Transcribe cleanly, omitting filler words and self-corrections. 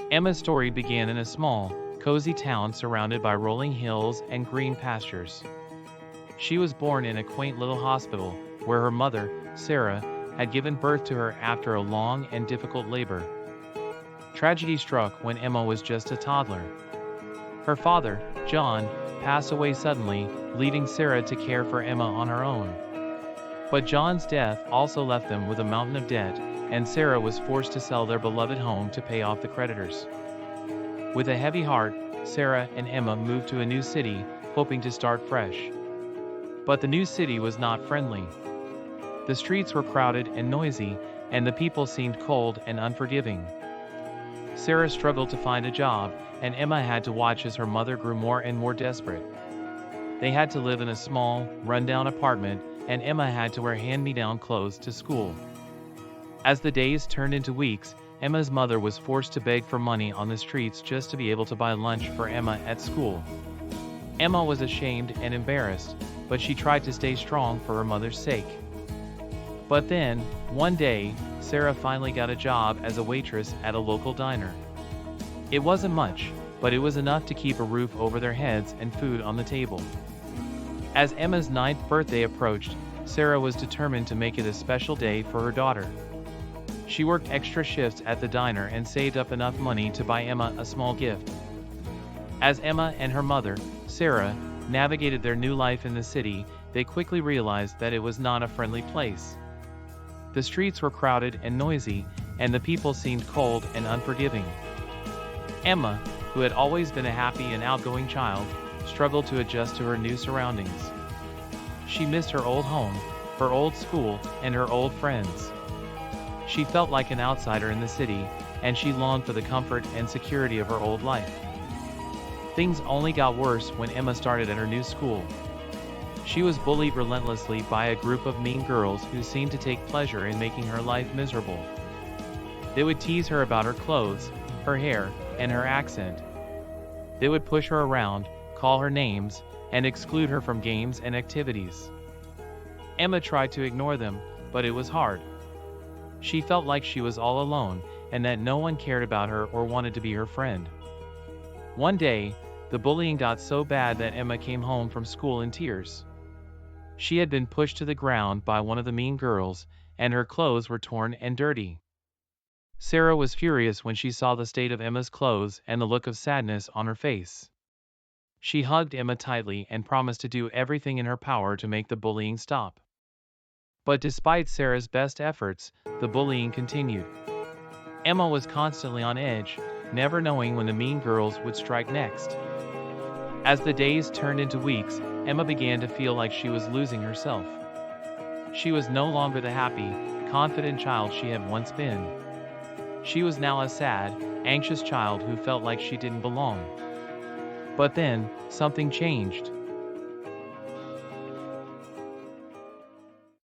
Emma's story began in a small, cozy town surrounded by rolling hills and green pastures. She was born in a quaint little hospital, where her mother, Sarah, had given birth to her after a long and difficult labor. Tragedy struck when Emma was just a toddler. Her father, John, passed away suddenly, leaving Sarah to care for Emma on her own. But John's death also left them with a mountain of debt, and Sarah was forced to sell their beloved home to pay off the creditors. With a heavy heart, Sarah and Emma moved to a new city, hoping to start fresh. But the new city was not friendly. The streets were crowded and noisy, and the people seemed cold and unforgiving. Sarah struggled to find a job, and Emma had to watch as her mother grew more and more desperate. They had to live in a small, run-down apartment, and Emma had to wear hand-me-down clothes to school. As the days turned into weeks, Emma's mother was forced to beg for money on the streets just to be able to buy lunch for Emma at school. Emma was ashamed and embarrassed, but she tried to stay strong for her mother's sake. But then, one day, Sarah finally got a job as a waitress at a local diner. It wasn't much, but it was enough to keep a roof over their heads and food on the table. As Emma's 9th birthday approached, Sarah was determined to make it a special day for her daughter. She worked extra shifts at the diner and saved up enough money to buy Emma a small gift. As Emma and her mother, Sarah, navigated their new life in the city, they quickly realized that it was not a friendly place. The streets were crowded and noisy, and the people seemed cold and unforgiving. Emma, who had always been a happy and outgoing child, struggled to adjust to her new surroundings. She missed her old home, her old school, and her old friends. She felt like an outsider in the city, and she longed for the comfort and security of her old life. Things only got worse when Emma started at her new school. She was bullied relentlessly by a group of mean girls who seemed to take pleasure in making her life miserable. They would tease her about her clothes, her hair, and her accent. They would push her around, call her names, and exclude her from games and activities. Emma tried to ignore them, but it was hard. She felt like she was all alone, and that no one cared about her or wanted to be her friend. One day, the bullying got so bad that Emma came home from school in tears. She had been pushed to the ground by one of the mean girls, and her clothes were torn and dirty. Sarah was furious when she saw the state of Emma's clothes and the look of sadness on her face. She hugged Emma tightly and promised to do everything in her power to make the bullying stop. But despite Sarah's best efforts, the bullying continued. Emma was constantly on edge, never knowing when the mean girls would strike next. As the days turned into weeks, Emma began to feel like she was losing herself. She was no longer the happy, confident child she had once been. She was now a sad, anxious child who felt like she didn't belong. But then, something changed.